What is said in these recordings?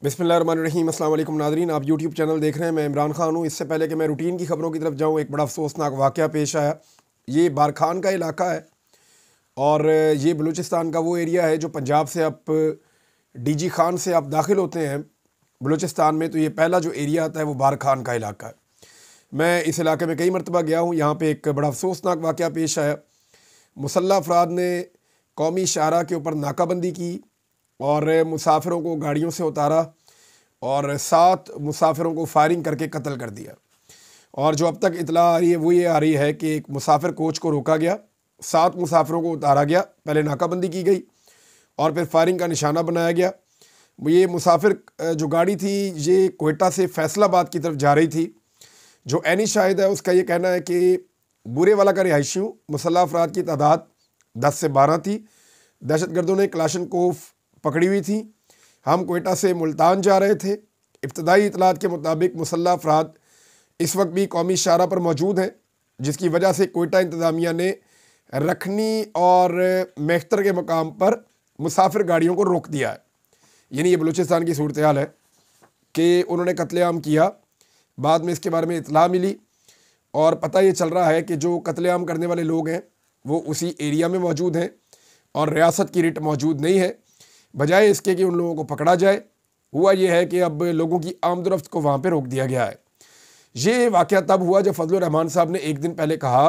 बिस्मिल्लाहिर्रहमानिर्रहीम। अस्सलाम वालेकुम नाज़रीन, आप यूट्यूब चैनल देख रहे हैं। मैं इमरान खान हूँ। इससे पहले कि मैं रूटीन की ख़बरों की तरफ जाऊँ, एक बड़ा अफसोसनाक वाक़या पेश आया। ये बारखान का इलाका है और ये बलूचिस्तान का वो एरिया है जो पंजाब से आप डीजी खान से आप दाखिल होते हैं बलूचिस्तान में, तो ये पहला जो एरिया आता है वो बारखान का इलाका है। मैं इस इलाके में कई मरतबा गया हूँ। यहाँ पर एक बड़ा अफसोसनाक वाक़या पेश आया। मुसल्लह अफराद ने कौमी शाहरा के ऊपर नाकाबंदी की और मुसाफिरों को गाड़ियों से उतारा और 7 मुसाफिरों को फायरिंग करके कत्ल कर दिया। और जो अब तक इतला आ रही है वो ये आ रही है कि एक मुसाफिर कोच को रोका गया, 7 मुसाफिरों को उतारा गया, पहले नाकाबंदी की गई और फिर फायरिंग का निशाना बनाया गया। ये मुसाफिर जो गाड़ी थी ये कोयटा से फैसलाबाद की तरफ जा रही थी। जो ऐनी शाहिद है उसका ये कहना है कि बुरे वाला का रिहायशियों मुसल्लह अफराद की तादाद 10 से 12 थी। दहशतगर्दों ने क्लाशनकोफ पकड़ी हुई थी। हम कोयटा से मुल्तान जा रहे थे। इब्तदाई इतलात के मुताबिक मुसल्लह अफराद इस वक्त भी कौमी शाहरा पर मौजूद हैं, जिसकी वजह से कोयटा इंतज़ामिया ने रखनी और मेख्तर के मकाम पर मुसाफिर गाड़ियों को रोक दिया है। यानी ये बलूचिस्तान की सूरत हाल है कि उन्होंने कत्लेआम किया। बाद में इसके बारे में इतला मिली और पता ये चल रहा है कि जो कत्लेआम करने वाले लोग हैं वो उसी एरिया में मौजूद हैं और रियासत की रिट मौजूद नहीं है। बजाय इसके कि उन लोगों को पकड़ा जाए, हुआ ये है कि अब लोगों की आमदरफ्त को वहाँ पे रोक दिया गया है। ये वाक़या तब हुआ जब फजलुर रहमान साहब ने एक दिन पहले कहा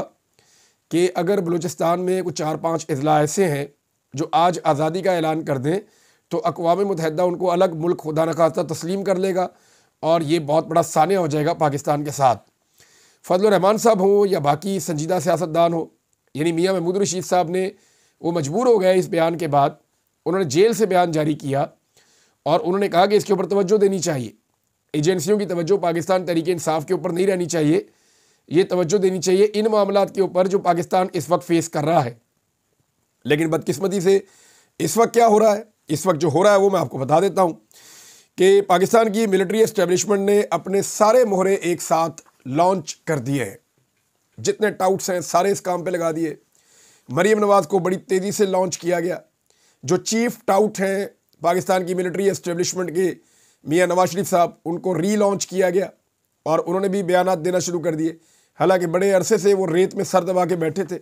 कि अगर बलूचिस्तान में कुछ 4-5 अज़ला ऐसे हैं जो आज आज़ादी का ऐलान कर दें तो अक़वाम मुत्तहिदा उनको अलग मुल्क खुदा न खास्ता तस्लीम कर लेगा और ये बहुत बड़ा सानिया हो जाएगा पाकिस्तान के साथ। फजलुर रहमान साहब हों या बाकी संजीदा सियासतदान हो, यानी मियाँ महमूद रशीद साहब ने वो मजबूर हो गए इस बयान के बाद। उन्होंने जेल से बयान जारी किया और उन्होंने कहा कि इसके ऊपर तवज्जो देनी चाहिए। एजेंसियों की तवज्जो पाकिस्तान तहरीक इंसाफ के ऊपर नहीं रहनी चाहिए, ये तवज्जो देनी चाहिए इन मामलात के ऊपर जो पाकिस्तान इस वक्त फेस कर रहा है। लेकिन बदकिस्मती से इस वक्त क्या हो रहा है, इस वक्त जो हो रहा है वो मैं आपको बता देता हूँ कि पाकिस्तान की मिलिट्री एस्टेब्लिशमेंट ने अपने सारे मोहरे एक साथ लॉन्च कर दिए हैं। जितने टाउट्स हैं सारे इस काम पर लगा दिए। मरीम नवाज़ को बड़ी तेज़ी से लॉन्च किया गया। जो चीफ टाउट हैं पाकिस्तान की मिलिट्री एस्टेब्लिशमेंट के मियाँ नवाज शरीफ साहब, उनको रीलॉन्च किया गया और उन्होंने भी बयानात देना शुरू कर दिए। हालांकि बड़े अरसे से वो रेत में सर दबा के बैठे थे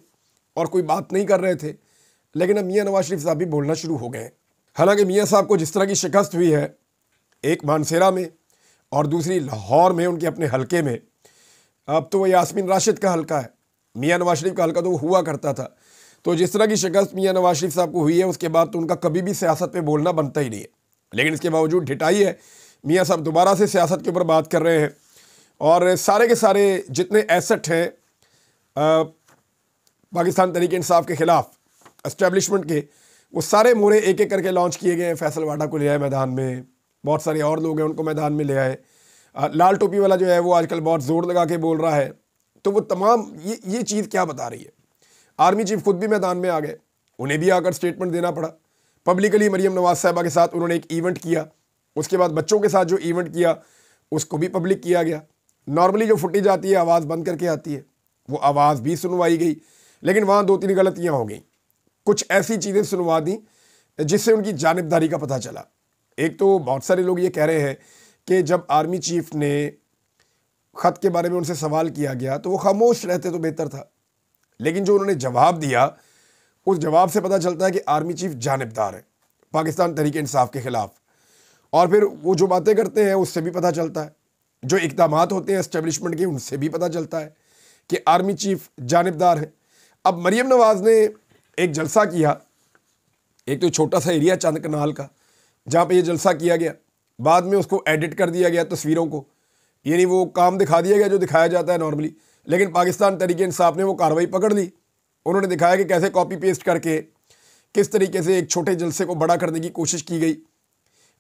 और कोई बात नहीं कर रहे थे, लेकिन अब मियाँ नवाज शरीफ साहब भी बोलना शुरू हो गए। हालांकि मियाँ साहब को जिस तरह की शिकस्त हुई है, एक मानसेरा में और दूसरी लाहौर में उनके अपने हलके में, अब तो वो यास्मीन राशिद का हलका है, मियाँ नवाज शरीफ का हलका तो वो हुआ करता था। तो जिस तरह की शिकस्त मियाँ नवाज शरीफ साहब को हुई है उसके बाद तो उनका कभी भी सियासत पे बोलना बनता ही नहीं है। लेकिन इसके बावजूद ढिठाई है, मियाँ साहब दोबारा से सियासत के ऊपर बात कर रहे हैं और सारे के सारे जितने एसेट हैं पाकिस्तान तहरीक इंसाफ के ख़िलाफ़ एस्टेब्लिशमेंट के, वो सारे मोहरे एक एक करके लॉन्च किए गए हैं। फैसल वाडा को ले आए मैदान में, बहुत सारे और लोग हैं उनको मैदान में ले आए। लाल टोपी वाला जो है वो आजकल बहुत ज़ोर लगा के बोल रहा है। तो वो तमाम ये चीज़ क्या बता रही है? आर्मी चीफ खुद भी मैदान में आ गए, उन्हें भी आकर स्टेटमेंट देना पड़ा। पब्लिकली मरीम नवाज साहिबा के साथ उन्होंने एक इवेंट किया, उसके बाद बच्चों के साथ जो इवेंट किया उसको भी पब्लिक किया गया। नॉर्मली जो फुटेज आती है आवाज़ बंद करके आती है, वो आवाज़ भी सुनवाई गई, लेकिन वहाँ 2-3 गलतियाँ हो गई। कुछ ऐसी चीज़ें सुनवा दी जिससे उनकी जानिबदारी का पता चला। एक तो बहुत सारे लोग ये कह रहे हैं कि जब आर्मी चीफ ने ख़त के बारे में उनसे सवाल किया गया तो वो खामोश रहते तो बेहतर था, लेकिन जो उन्होंने जवाब दिया उस जवाब से पता चलता है कि आर्मी चीफ जानिबदार है पाकिस्तान तहरीक इंसाफ के ख़िलाफ़। और फिर वो जो बातें करते हैं उससे भी पता चलता है, जो इक़दामात होते हैं एस्टेब्लिशमेंट के उनसे भी पता चलता है कि आर्मी चीफ जानिबदार है। अब मरीम नवाज़ ने एक जलसा किया, एक तो छोटा सा एरिया चंद कनाल का जहाँ पर यह जलसा किया गया, बाद में उसको एडिट कर दिया गया तस्वीरों को, यानी वो काम दिखा दिया गया जो दिखाया जाता है नॉर्मली। लेकिन पाकिस्तान तहरीक इंसाफ ने वो कार्रवाई पकड़ ली। उन्होंने दिखाया कि कैसे कॉपी पेस्ट करके किस तरीके से एक छोटे जलसे को बड़ा करने की कोशिश की गई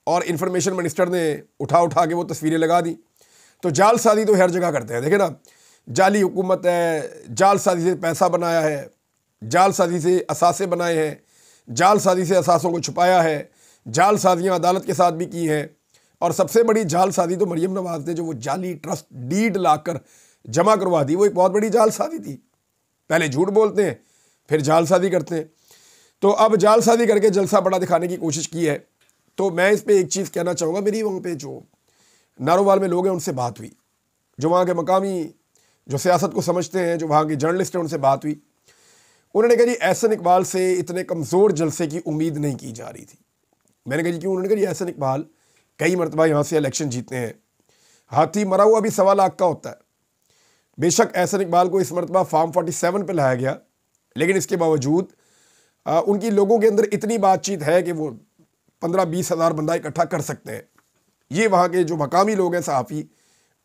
और इंफॉर्मेशन मिनिस्टर ने उठा के वो तस्वीरें लगा दी। तो जालसाजी तो हर जगह करते हैं, देखे ना, जाली हुकूमत है, जालसाजी से पैसा बनाया है, जालसाजी से असासे बनाए हैं, जालसाजी से असासों को छुपाया है, जालसाजियाँ अदालत के साथ भी की हैं। और सबसे बड़ी जालसाजी तो मरीम नवाज़ ने जो वो जाली ट्रस्ट डीड लाकर जमा करवा दी, वो एक बहुत बड़ी जालसाजी थी। पहले झूठ बोलते हैं फिर जालसाजी करते हैं। तो अब जालसाजी करके जलसा बड़ा दिखाने की कोशिश की है तो मैं इस पे एक चीज़ कहना चाहूँगा, मेरी वहाँ पे जो नारोवाल में लोग हैं उनसे बात हुई, जो वहाँ के मकामी जो सियासत को समझते हैं, जो वहाँ के जर्नलिस्ट हैं, उनसे बात हुई। उन्होंने कहा जी एहसन इकबाल से इतने कमज़ोर जलसे की उम्मीद नहीं की जा रही थी। मैंने कहा जी क्यों? उन्होंने कहा जी एहसन इकबाल कई मरतबा यहाँ से इलेक्शन जीतते हैं, हाथी मरा हुआ भी 1.25 लाख का होता है। बेशक एहसन इकबाल को इस मरतबा फार्म 47 पे लाया गया, लेकिन इसके बावजूद उनकी लोगों के अंदर इतनी बातचीत है कि वो 15-20 हज़ार बंदा इकट्ठा कर सकते हैं। ये वहाँ के जो मकामी लोग हैं सहाफ़ी,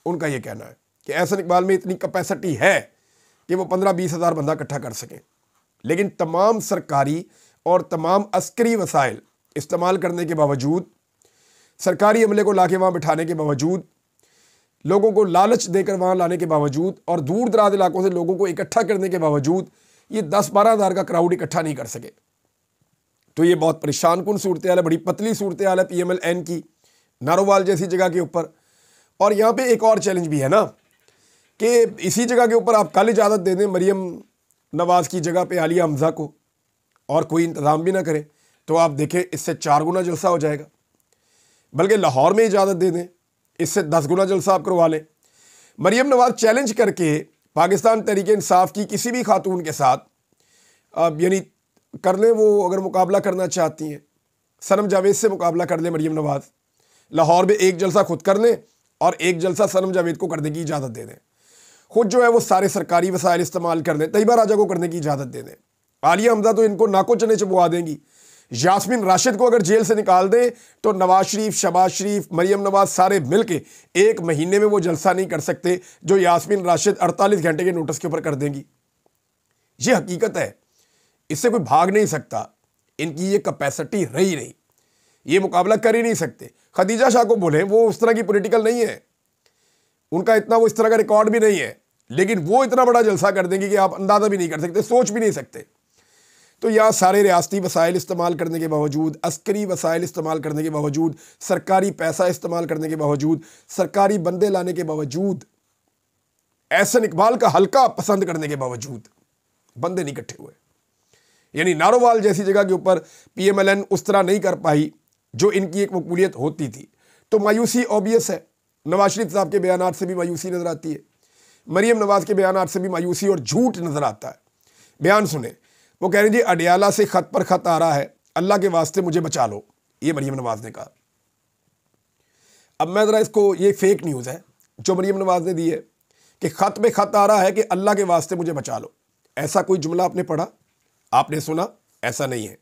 उनका ये कहना है कि एहसन इकबाल में इतनी कैपेसिटी है कि वो 15-20 हज़ार बंदा इकट्ठा कर सकें। लेकिन तमाम सरकारी और तमाम अस्करी वसाइल इस्तेमाल करने के बावजूद, सरकारी अमले को लाके वहाँ बिठाने के बावजूद, लोगों को लालच देकर वहाँ लाने के बावजूद और दूर दराज इलाकों से लोगों को इकट्ठा करने के बावजूद ये 10-12 हज़ार का क्राउड इकट्ठा नहीं कर सके। तो ये बहुत परेशान कुन सूरत हाल है, बड़ी पतली सूरत हाल है PMLN की नारोवाल जैसी जगह के ऊपर। और यहाँ पे एक और चैलेंज भी है ना कि इसी जगह के ऊपर आप कल इजाज़त दे दें मरीम नवाज़ की जगह पे आलिया हमज़ा को और कोई इंतज़ाम भी ना करें, तो आप देखें इससे 4 गुना जलसा हो जाएगा। बल्कि लाहौर में इजाज़त दे दें, इससे 10 गुना जलसा आप करवा लें। मरीम नवाज़ चैलेंज करके पाकिस्तान तहरीक इंसाफ की किसी भी खातून के साथ यानी कर लें, वो अगर मुकाबला करना चाहती हैं, सनम जावेद से मुकाबला कर लें मरीम नवाज़, लाहौर में एक जलसा खुद कर लें और एक जलसा सनम जावेद को करने की इजाज़त दे दें। खुद जो है वो सारे सरकारी वसाइल इस्तेमाल कर दें, तैयबा राजा को करने की इजाज़त दे दें। आलिया हमज़ा तो इनको नाको चने चबवा देंगी। यास्मीन राशिद को अगर जेल से निकाल दें तो नवाज शरीफ, शहबाज शरीफ, मरीम नवाज़ सारे मिल के 1 महीने में वो जलसा नहीं कर सकते जो यास्मीन राशिद 48 घंटे के नोटिस के ऊपर कर देंगी। ये हकीकत है, इससे कोई भाग नहीं सकता। इनकी ये कैपेसिटी रही नहीं, ये मुकाबला कर ही नहीं सकते। खदीजा शाह को बोले, वो उस तरह की पॉलिटिकल नहीं है, उनका इतना वो इस तरह का रिकॉर्ड भी नहीं है, लेकिन वो इतना बड़ा जलसा कर देंगे कि आप अंदाज़ा भी नहीं कर सकते, सोच भी नहीं सकते। तो यहाँ सारे रियासती वसाइल इस्तेमाल करने के बावजूद, अस्करी वसाइल इस्तेमाल करने के बावजूद, सरकारी पैसा इस्तेमाल करने के बावजूद, सरकारी बंदे लाने के बावजूद, एहसन इकबाल का हल्का पसंद करने के बावजूद बंदे नहीं इकट्ठे हुए। यानी नारोवाल जैसी जगह के ऊपर PMLN उस तरह नहीं कर पाई जो इनकी एक मकबूलियत होती थी। तो मायूसी ऑबियस है, नवाज शरीफ साहब के बयानात से भी मायूसी नज़र आती है, मरीम नवाज़ के बयानात से भी मायूसी और झूठ नज़र आता है। बयान सुने, वो कह रहे जी अडियाला से ख़त पर ख़त आ रहा है, अल्लाह के वास्ते मुझे बचा लो, ये मरीम नवाज़ ने कहा। अब मैं ज़रा इसको, ये फेक न्यूज़ है जो मरीम नवाज़ ने दी है कि ख़त पे ख़त आ रहा है कि अल्लाह के वास्ते मुझे बचा लो। ऐसा कोई जुमला आपने पढ़ा, आपने सुना? ऐसा नहीं है।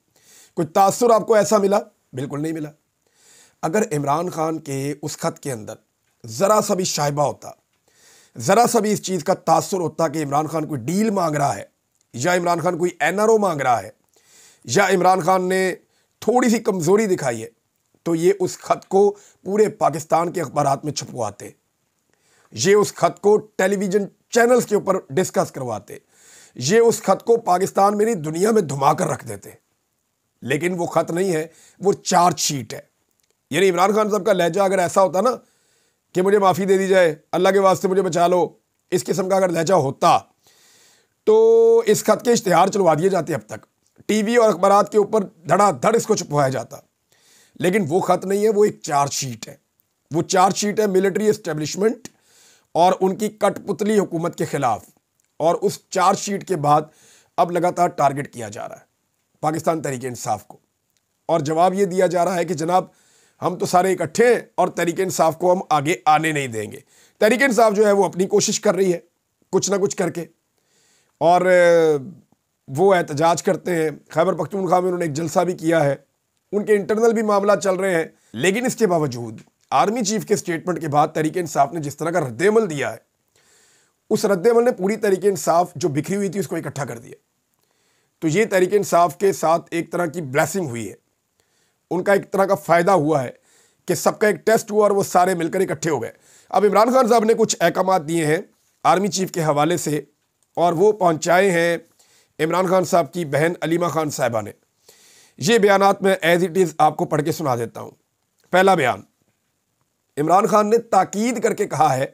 कोई तासुर आपको ऐसा मिला? बिल्कुल नहीं मिला। अगर इमरान खान के उस ख़त के अंदर ज़रा सा भी शाइबा होता, ज़रा सा भी इस चीज़ का तासुर होता कि इमरान खान कोई डील मांग रहा है, या इमरान खान कोई NRO मांग रहा है, या इमरान खान ने थोड़ी सी कमज़ोरी दिखाई है, तो ये उस ख़त को पूरे पाकिस्तान के अखबारात में छपवाते, ये उस ख़त को टेलीविज़न चैनल्स के ऊपर डिस्कस करवाते, ये उस ख़त को पाकिस्तान में नहीं दुनिया में धुमाकर रख देते। लेकिन वो ख़त नहीं है, वो चार्जशीट है। यानी इमरान खान साहब का लहजा अगर ऐसा होता ना कि मुझे माफ़ी दे दी जाए, अल्लाह के वास्ते मुझे बचा लो, इस किस्म का अगर लहजा होता तो इस ख़त के इश्तिहार चलवा दिए जाते, अब तक TV और अखबारात के ऊपर धड़ाधड़ इसको छपवाया जाता। लेकिन वो ख़त नहीं है, वो एक चार्जशीट है। वो चार्जशीट है मिलिट्री एस्टेब्लिशमेंट और उनकी कठपुतली हुकूमत के ख़िलाफ़। और उस चार्जशीट के बाद अब लगातार टारगेट किया जा रहा है पाकिस्तान तहरीक इंसाफ को, और जवाब ये दिया जा रहा है कि जनाब हम तो सारे इकट्ठे हैं और तहरीक इंसाफ को हम आगे आने नहीं देंगे। तहरीक इंसाफ जो है वो अपनी कोशिश कर रही है कुछ ना कुछ करके, और वो एहतजाज करते हैं। खैबर पख्तूनख्वा में उन्होंने एक जलसा भी किया है, उनके इंटरनल भी मामला चल रहे हैं। लेकिन इसके बावजूद आर्मी चीफ के स्टेटमेंट के बाद तहरीक इंसाफ ने जिस तरह का रद्देअमल दिया है, उस रद्देअमल ने पूरी तहरीक इंसाफ जो बिखरी हुई थी उसको इकट्ठा कर दिया। तो ये तहरीक इंसाफ के साथ एक तरह की ब्लेसिंग हुई है, उनका एक तरह का फ़ायदा हुआ है कि सबका एक टेस्ट हुआ और वो सारे मिलकर इकट्ठे हो गए। अब इमरान खान साहब ने कुछ अहकाम दिए हैं आर्मी चीफ के हवाले से, और वो पहुंचाए हैं इमरान खान साहब की बहन अलीमा खान साहिबा ने। ये बयानात मैं एज इट इज़ आपको पढ़ के सुना देता हूँ। पहला बयान, इमरान खान ने ताकीद करके कहा है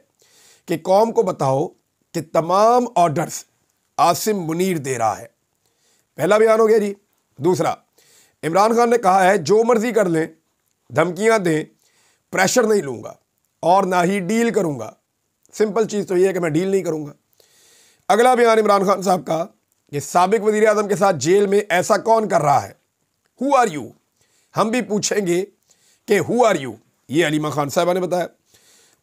कि कौम को बताओ कि तमाम ऑर्डर्स आसिम मुनीर दे रहा है। पहला बयान हो गया जी। दूसरा, इमरान खान ने कहा है जो मर्जी कर लें, धमकियां दें, प्रेशर नहीं लूँगा और ना ही डील करूँगा। सिंपल चीज़ तो ये है कि मैं डील नहीं करूँगा। अगला बयान इमरान खान साहब का कि साबिक वज़ीर आज़म के साथ जेल में ऐसा कौन कर रहा है, हु आर यू। हम भी पूछेंगे कि हु आर यू, ये हलीमा खान साहबा ने बताया।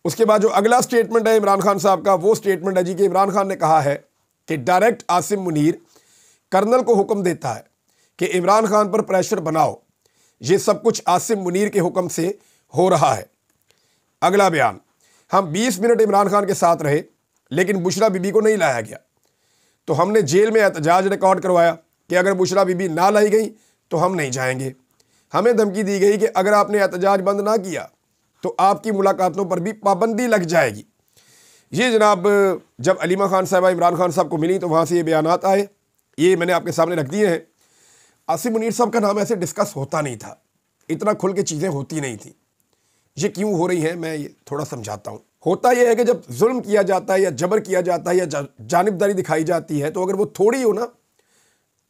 उसके बाद जो अगला स्टेटमेंट है इमरान खान साहब का, वो स्टेटमेंट है जी कि इमरान खान ने कहा है कि डायरेक्ट आसिम मुनीर कर्नल को हुक्म देता है कि इमरान खान पर प्रेशर बनाओ, ये सब कुछ आसिम मुनीर के हुक्म से हो रहा है। अगला बयान, हम 20 मिनट इमरान खान के साथ रहे लेकिन बुशरा बीबी को नहीं लाया गया, तो हमने जेल में एहतजाज रिकॉर्ड करवाया कि अगर बुशरा बीबी ना लाई गई तो हम नहीं जाएंगे। हमें धमकी दी गई कि अगर आपने एहतजाज बंद ना किया तो आपकी मुलाकातों पर भी पाबंदी लग जाएगी। ये जनाब जब हलीमा खान साहबा इमरान खान साहब को मिली तो वहाँ से ये बयानात आए, ये मैंने आपके सामने रख दिए हैं। आसिम मुनीर साहब का नाम ऐसे डिस्कस होता नहीं था, इतना खुल के चीज़ें होती नहीं थी। ये क्यों हो रही हैं मैं ये थोड़ा समझाता हूँ। होता यह है कि जब जुल्म किया जाता है या जबर किया जाता है या जानिबदारी दिखाई जाती है, तो अगर वो थोड़ी हो ना,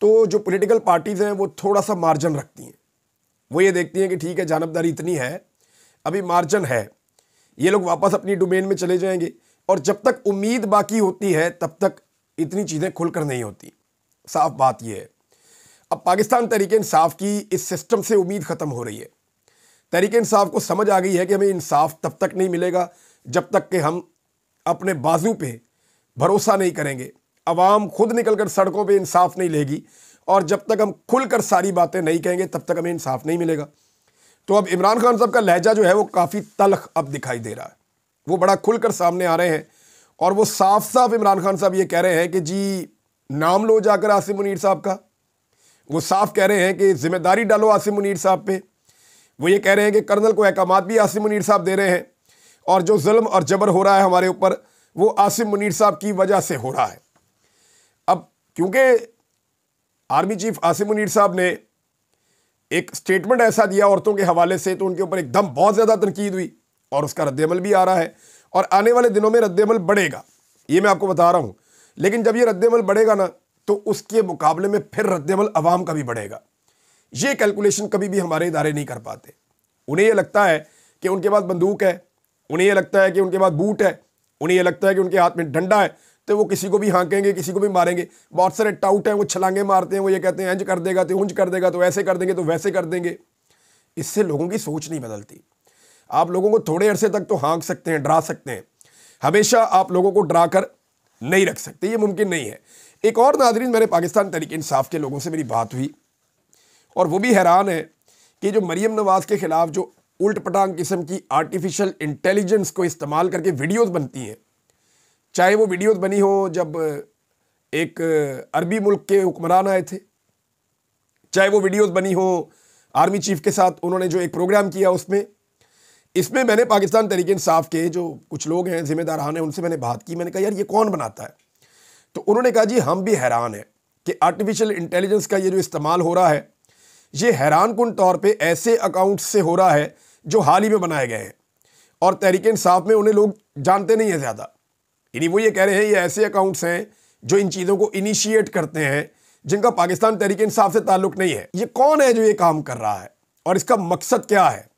तो जो पॉलिटिकल पार्टीज़ हैं वो थोड़ा सा मार्जिन रखती हैं। वो ये देखती हैं कि ठीक है जानिबदारी इतनी है, अभी मार्जिन है, ये लोग वापस अपनी डोमेन में चले जाएंगे, और जब तक उम्मीद बाकी होती है तब तक इतनी चीज़ें खुलकर नहीं होती। साफ बात यह है। अब पाकिस्तान तहरीक इंसाफ की इस सिस्टम से उम्मीद ख़त्म हो रही है। तहरीक इंसाफ को समझ आ गई है कि हमें इंसाफ तब तक नहीं मिलेगा जब तक कि हम अपने बाजू पे भरोसा नहीं करेंगे, अवाम खुद निकलकर सड़कों पे इंसाफ नहीं लेगी, और जब तक हम खुलकर सारी बातें नहीं कहेंगे तब तक हमें इंसाफ नहीं मिलेगा। तो अब इमरान खान साहब का लहजा जो है वो काफ़ी तल्ख अब दिखाई दे रहा है, वो बड़ा खुलकर सामने आ रहे हैं, और वो साफ साफ इमरान खान साहब ये कह रहे हैं कि जी नाम लो जाकर आसिम मुनीर साहब का। वो साफ कह रहे हैं कि जिम्मेदारी डालो आसिम मुनीर साहब पे। वो ये कह रहे हैं कि कर्नल को अहकामात भी आसिम मुनीर साहब दे रहे हैं, और जो जुल्म और जबर हो रहा है हमारे ऊपर वो आसिम मुनीर साहब की वजह से हो रहा है। अब क्योंकि आर्मी चीफ आसिम मुनीर साहब ने एक स्टेटमेंट ऐसा दिया औरतों के हवाले से, तो उनके ऊपर एकदम बहुत ज़्यादा तनकीद हुई, और उसका रद्दअमल भी आ रहा है, और आने वाले दिनों में रद्दअमल बढ़ेगा, ये मैं आपको बता रहा हूँ। लेकिन जब ये रद्दअमल बढ़ेगा ना, तो उसके मुकाबले में फिर रद्दअमल अवाम का भी बढ़ेगा। ये कैलकुलेशन कभी भी हमारे इदारे नहीं कर पाते। उन्हें ये लगता है कि उनके पास बंदूक है, उन्हें ये लगता है कि उनके पास बूट है, उन्हें ये लगता है कि उनके हाथ में डंडा है, तो वो किसी को भी हाँकेंगे, किसी को भी मारेंगे। बहुत सारे टाउट हैं, वो छलांगे मारते हैं, वो ये कहते हैं इंज कर देगा तो उंज कर देगा, तो ऐसे कर देंगे तो वैसे कर देंगे। इससे लोगों की सोच नहीं बदलती। आप लोगों को थोड़े अरसे तक तो हाँक सकते हैं, डरा सकते हैं, हमेशा आप लोगों को डरा कर नहीं रख सकते, ये मुमकिन नहीं है। एक और नाज़रीन, मैंने पाकिस्तान तहरीक इंसाफ के लोगों से मेरी बात हुई, और वो भी हैरान है कि जो मरीम नवाज़ के ख़िलाफ़ जो उल्ट पटांग किस्म की आर्टिफिशियल इंटेलिजेंस को इस्तेमाल करके वीडियोस बनती हैं, चाहे वो वीडियोस बनी हो जब एक अरबी मुल्क के हुक्मरान आए थे, चाहे वो वीडियोस बनी हो आर्मी चीफ के साथ उन्होंने जो एक प्रोग्राम किया उसमें, इसमें मैंने पाकिस्तान तहरीक इंसाफ के जो कुछ लोग हैं जिम्मेदारान हैं उनसे मैंने बात की। मैंने कहा यार ये कौन बनाता है? तो उन्होंने कहा जी हम भी हैरान हैं कि आर्टिफिशियल इंटेलिजेंस का ये जो इस्तेमाल हो रहा है, ये हैरान कुन तौर पे ऐसे अकाउंट से हो रहा है जो हाल ही में बनाए गए हैं, और तहरीक इंसाफ में उन्हें लोग जानते नहीं हैं ज़्यादा। यानी वो ये कह रहे हैं ये ऐसे अकाउंट्स हैं जो इन चीज़ों को इनिशिएट करते हैं, जिनका पाकिस्तान तहरीक इंसाफ से ताल्लुक़ नहीं है। ये कौन है जो ये काम कर रहा है और इसका मकसद क्या है?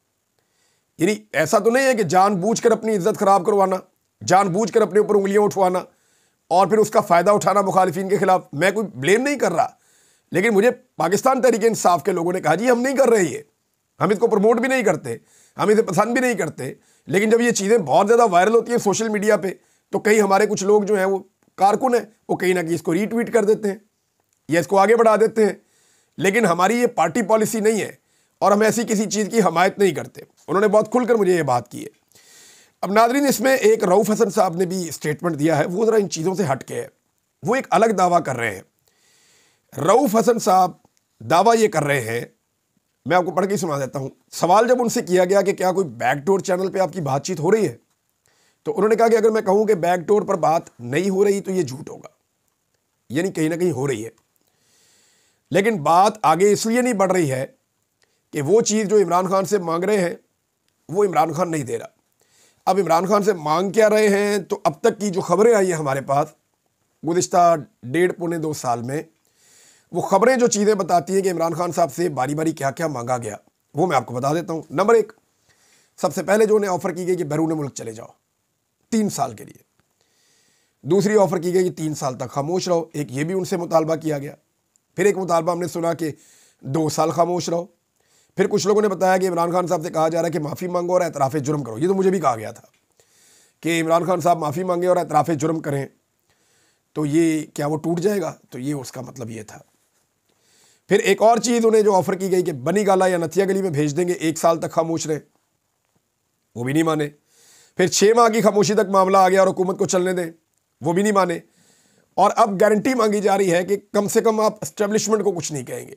यानी ऐसा तो नहीं है कि जानबूझकर अपनी इज्जत ख़राब करवाना, जानबूझकर अपने ऊपर उंगलियां उठवाना और फिर उसका फ़ायदा उठाना मुखालिफिन के ख़िलाफ़। मैं कोई ब्लेम नहीं कर रहा, लेकिन मुझे पाकिस्तान तहरीक इंसाफ के लोगों ने कहा जी हम नहीं कर रहे, ये हम इसको प्रमोट भी नहीं करते, हम इसे पसंद भी नहीं करते, लेकिन जब ये चीज़ें बहुत ज़्यादा वायरल होती हैं सोशल मीडिया पे, तो कई हमारे कुछ लोग जो हैं वो कारकुन हैं, वो कहीं ना कहीं इसको रीट्वीट कर देते हैं या इसको आगे बढ़ा देते हैं। लेकिन हमारी ये पार्टी पॉलिसी नहीं है और हम ऐसी किसी चीज़ की हमायत नहीं करते। उन्होंने बहुत खुलकर मुझे ये बात की है। अब नाज़रीन, इसमें एक रऊफ़ हसन साहब ने भी स्टेटमेंट दिया है, वो ज़रा इन चीज़ों से हट के है, वो एक अलग दावा कर रहे हैं। रऊफ़ हसन साहब दावा ये कर रहे हैं, मैं आपको पढ़ के सुना देता हूँ। सवाल जब उनसे किया गया कि क्या कोई बैकडोर चैनल पे आपकी बातचीत हो रही है, तो उन्होंने कहा कि अगर मैं कहूँ कि बैकडोर पर बात नहीं हो रही तो ये झूठ होगा, यानी कहीं ना कहीं हो रही है। लेकिन बात आगे इसलिए नहीं बढ़ रही है कि वो चीज़ जो इमरान खान से मांग रहे हैं वो इमरान खान नहीं दे रहा। अब इमरान खान से मांग क्या रहे हैं, तो अब तक की जो खबरें आई हैं हमारे पास गुज़िश्ता 1.5 2 साल में, वो खबरें जो चीज़ें बताती हैं कि इमरान खान साहब से बारी बारी क्या क्या मांगा गया, वो मैं आपको बता देता हूँ। नंबर 1, सबसे पहले जो उन्हें ऑफ़र की गई कि बैरून मुल्क चले जाओ 3 साल के लिए। दूसरी ऑफ़र की गई कि 3 साल तक खामोश रहो, एक ये भी उनसे मुतालबा किया गया। फिर एक मुतालबा हमने सुना कि 2 साल खामोश रहो। फिर कुछ लोगों ने बताया कि इमरान खान साहब से कहा जा रहा है कि माफ़ी मांगो और एतराफ़ जुर्म करो। ये तो मुझे भी कहा गया था कि इमरान खान साहब माफ़ी मांगे और एतराफ़ जुर्म करें, तो ये क्या वो टूट जाएगा? तो ये उसका मतलब ये था। फिर एक और चीज़ उन्हें जो ऑफ़र की गई कि बनी गाला या नथिया गली में भेज देंगे, 1 साल तक खामोश रहे, वो भी नहीं माने। फिर 6 माह की खामोशी तक मामला आ गया और हुकूमत को चलने दें, वो भी नहीं माने। और अब गारंटी मांगी जा रही है कि कम से कम आप एस्टेब्लिशमेंट को कुछ नहीं कहेंगे,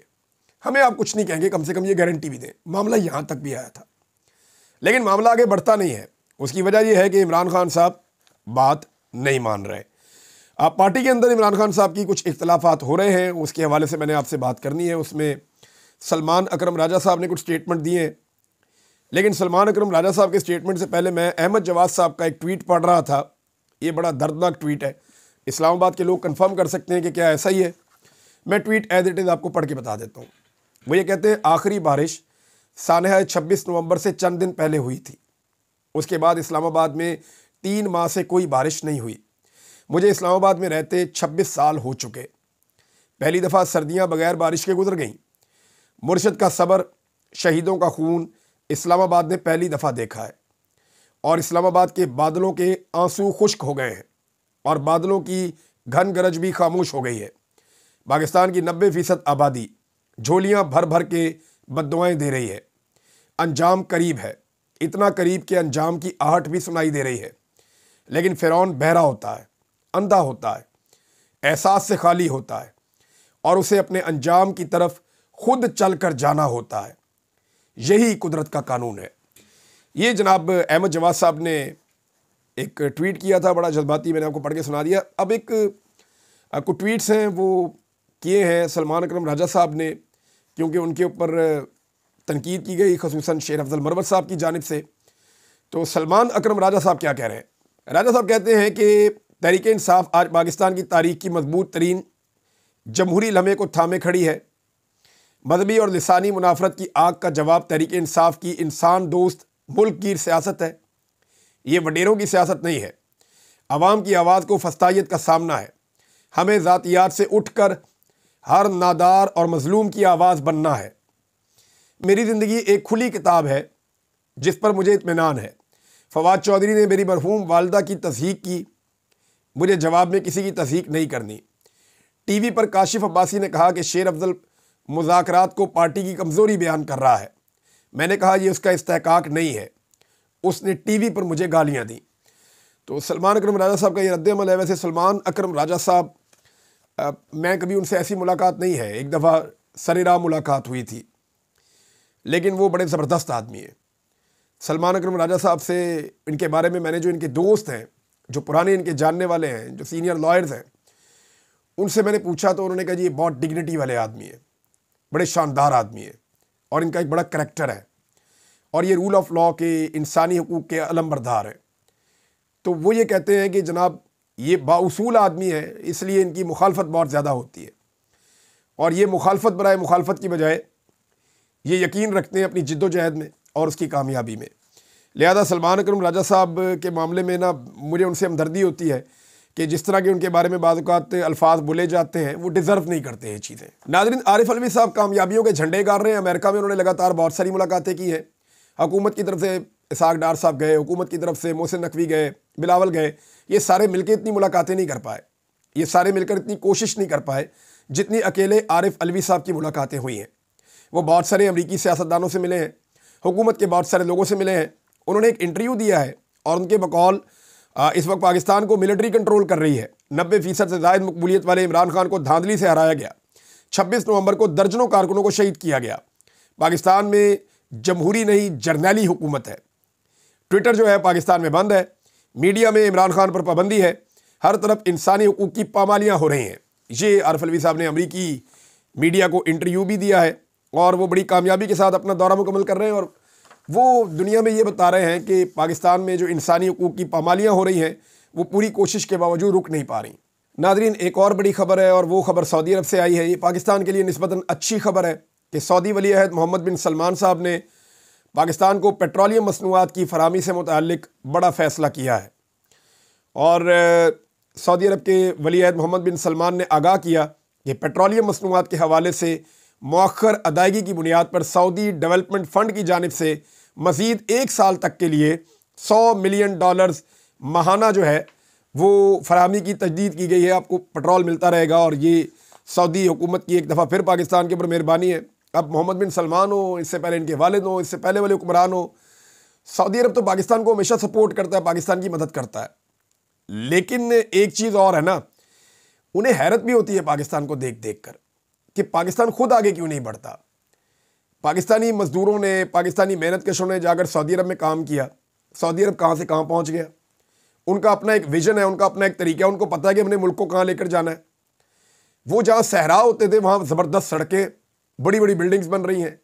हमें आप कुछ नहीं कहेंगे, कम से कम ये गारंटी भी दें। मामला यहाँ तक भी आया था, लेकिन मामला आगे बढ़ता नहीं है। उसकी वजह यह है कि इमरान खान साहब बात नहीं मान रहे। अब पार्टी के अंदर इमरान खान साहब की कुछ इख्तलाफात हो रहे हैं, उसके हवाले से मैंने आपसे बात करनी है। उसमें सलमान अकरम राजा साहब ने कुछ स्टेटमेंट दिए हैं, लेकिन सलमान अकरम राजा साहब के स्टेटमेंट से पहले मैं अहमद जवाद साहब का एक ट्वीट पढ़ रहा था। ये बड़ा दर्दनाक ट्वीट है, इस्लामाबाद के लोग कंफर्म कर सकते हैं कि क्या ऐसा ही है। मैं ट्वीट एज इट इज़ आपको पढ़ के बता देता हूँ। वो ये कहते हैं, आखिरी बारिश सानहा 26 नवंबर से चंद दिन पहले हुई थी। उसके बाद इस्लामाबाद में 3 माह से कोई बारिश नहीं हुई। मुझे इस्लामाबाद में रहते 26 साल हो चुके। पहली दफ़ा सर्दियां बगैर बारिश के गुजर गईं। मुर्शद का सब्र, शहीदों का खून इस्लामाबाद ने पहली दफ़ा देखा है। और इस्लामाबाद के बादलों के आंसू खुश्क हो गए हैं और बादलों की घन गरज भी खामोश हो गई है। पाकिस्तान की 90% आबादी झोलियां भर भर के बद्दुआएं दे रही है। अंजाम करीब है, इतना करीब कि अंजाम की आहट भी सुनाई दे रही है। लेकिन फ़िरौन बहरा होता है, अंधा होता है, एहसास से खाली होता है और उसे अपने अंजाम की तरफ खुद चल कर जाना होता है। यही कुदरत का कानून है। ये जनाब अहमद जवाद साहब ने एक ट्वीट किया था, बड़ा जज्बाती, मैंने आपको पढ़ के सुना दिया। अब एक कुछ ट्वीट्स हैं वो किए हैं सलमान अकरम राजा साहब ने, क्योंकि उनके ऊपर तनकीद की गई, ख़ुसूसन शेर अफजल मरवत साहब की जानिब से। तो सलमान अकरम राजा साहब क्या कह रहे हैं? राजा साहब कहते हैं कि तहरीक इंसाफ आज पाकिस्तान की तारीख की मजबूत तरीन जमहूरी लम्हे को थामे खड़ी है। मजहबी और लिसानी मुनाफरत की आग का जवाब तहरीक इंसाफ की इंसान दोस्त मुल्क गिर सियासत है। ये वडेरों की सियासत नहीं है। आवाम की आवाज़ को फस्तायत का सामना है। हमें ज़ातियात से उठकर हर नादार और मजलूम की आवाज़ बनना है। मेरी ज़िंदगी एक खुली किताब है जिस पर मुझे इत्मीनान है। फवाद चौधरी ने मेरी मरहूम वालदा की तस्दीक की, मुझे जवाब में किसी की तस्दीक नहीं करनी। टीवी पर काशिफ अब्बासी ने कहा कि शेर अफजल मुज़ाकरात को पार्टी की कमज़ोरी बयान कर रहा है। मैंने कहा यह उसका इस्तेहकाक नहीं है। उसने टीवी पर मुझे गालियाँ दी। तो सलमान अकरम राजा साहब का ये रद्द-ए-अमल है। वैसे सलमान अकरम राजा साहब, मैं कभी उनसे ऐसी मुलाकात नहीं है, एक दफ़ा सरेराम मुलाकात हुई थी, लेकिन वो बड़े ज़बरदस्त आदमी है। सलमान अकरम राजा साहब से इनके बारे में मैंने, जो इनके दोस्त हैं, जो पुराने इनके जानने वाले हैं, जो सीनियर लॉयर्स हैं, उनसे मैंने पूछा तो उन्होंने कहा जी ये बहुत डिग्निटी वाले आदमी है, बड़े शानदार आदमी है और इनका एक बड़ा करैक्टर है और ये रूल ऑफ लॉ के, इंसानी हुकूक के अलमबरदार हैं। तो वो ये कहते हैं कि जनाब ये बाउसूल आदमी है, इसलिए इनकी मुखालफत बहुत ज़्यादा होती है और ये मुखालफत बराए मुखालफत की बजाय ये यकीन रखते हैं अपनी जिद्दोजहद में और उसकी कामयाबी में। लिहाजा सलमान अकरम राजा साहब के मामले में ना मुझे उनसे हमदर्दी होती है कि जिस तरह के उनके बारे में बाज़ औक़ात अल्फाज बोले जाते हैं वो डिज़र्व नहीं करते ये चीज़ें। नाज़रीन, आरिफ अलवी साहब कामयाबियों के झंडे गाड़ रहे हैं। अमेरिका में उन्होंने लगातार बहुत सारी मुलाकातें की हैं। हुकूमत की तरफ से इसाक डार साहब गए, हुकूमत की तरफ से मोहसिन नकवी गए, बिलावल गए। ये सारे मिलकर इतनी मुलाकातें नहीं कर पाए, ये सारे मिलकर इतनी कोशिश नहीं कर पाए जितनी अकेले आरिफ अलवी साहब की मुलाकातें हुई हैं। वो बहुत सारे अमरीकी सियासतदानों से मिले हैं, हुकूमत के बहुत सारे लोगों से मिले हैं। उन्होंने एक इंटरव्यू दिया है और उनके बकौल इस वक्त पाकिस्तान को मिलिट्री कंट्रोल कर रही है। 90% से ज़ायद मकबूलियत वाले इमरान खान को धांधली से हराया गया। 26 नवंबर को दर्जनों कारकुनों को शहीद किया गया। पाकिस्तान में जमहूरी नहीं जर्नैली हुकूमत है। ट्विटर जो है पाकिस्तान में बंद है। मीडिया में इमरान खान पर पाबंदी है। हर तरफ इंसानी हुकूक की पामालियाँ हो रही हैं। ये आरिफ अलवी साहब ने अमरीकी मीडिया को इंटरव्यू भी दिया है और वो बड़ी कामयाबी के साथ अपना दौरा मुकम्मल कर रहे हैं और वो दुनिया में ये बता रहे हैं कि पाकिस्तान में जो इंसानी हुकूक की पामालियाँ हो रही हैं वो पूरी कोशिश के बावजूद रुक नहीं पा रही। नाज़रीन, एक और बड़ी खबर है और वो खबर सऊदी अरब से आई है। ये पाकिस्तान के लिए निस्बतन अच्छी खबर है कि सऊदी वली अहद मोहम्मद बिन सलमान साहब ने पाकिस्तान को पेट्रोलियम मसनूआत की फराहमी से मुताल्लिक बड़ा फ़ैसला किया है। और सऊदी अरब के वली अहद मोहम्मद बिन सलमान ने आगाह किया कि पेट्रोलियम मसनूआत के हवाले से मौखर अदायगी की बुनियाद पर सऊदी डेवलपमेंट फ़ंड की जानिब से मज़ीद 1 साल तक के लिए $100 मिलियन माहाना जो है वो फराहमी की तजदीद की गई है। आपको पेट्रोल मिलता रहेगा और ये सऊदी हुकूमत की एक दफ़ा फिर पाकिस्तान के ऊपर मेहरबानी है। अब मोहम्मद बिन सलमान हो, इससे पहले इनके वालिद हो, इससे पहले वाले हुक्मरान हो, सऊदी अरब तो पाकिस्तान को हमेशा सपोर्ट करता है, पाकिस्तान की मदद करता है। लेकिन एक चीज़ और है ना, उन्हें हैरत भी होती है पाकिस्तान को देख देख कर कि पाकिस्तान खुद आगे क्यों नहीं बढ़ता। पाकिस्तानी मज़दूरों ने, पाकिस्तानी मेहनत कशों ने जाकर सऊदी अरब में काम किया, सऊदी अरब कहाँ से कहाँ पहुँच गया। उनका अपना एक विजन है, उनका अपना एक तरीका है, उनको पता है कि अपने मुल्क को कहाँ लेकर जाना है। वो जहाँ सहरा होते थे वहाँ ज़बरदस्त सड़कें, बड़ी बड़ी बिल्डिंग्स बन रही हैं,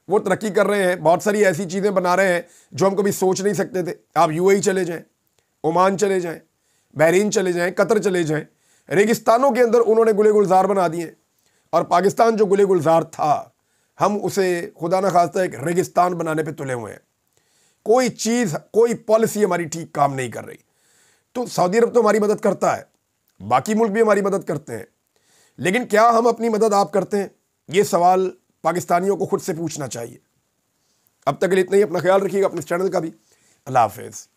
वो तरक्की कर रहे हैं, बहुत सारी ऐसी चीज़ें बना रहे हैं जो हम कभी सोच नहीं सकते थे। आप यूएई चले जाएँ, ओमान चले जाएँ, बहरीन चले जाएँ, कतर चले जाएँ, रेगिस्तानों के अंदर उन्होंने गुले गुलजार बना दिए। और पाकिस्तान जो गुले गुलजार था, हम उसे खुदा न खास्ता एक रेगिस्तान बनाने पे तुले हुए हैं। कोई चीज़, कोई पॉलिसी हमारी ठीक काम नहीं कर रही। तो सऊदी अरब तो हमारी मदद करता है, बाकी मुल्क भी हमारी मदद करते हैं, लेकिन क्या हम अपनी मदद आप करते हैं? ये सवाल पाकिस्तानियों को खुद से पूछना चाहिए। अब तक के लिए इतना ही। अपना ख्याल रखिएगा, अपने चैनल का भी। अल्लाह हाफ़िज़।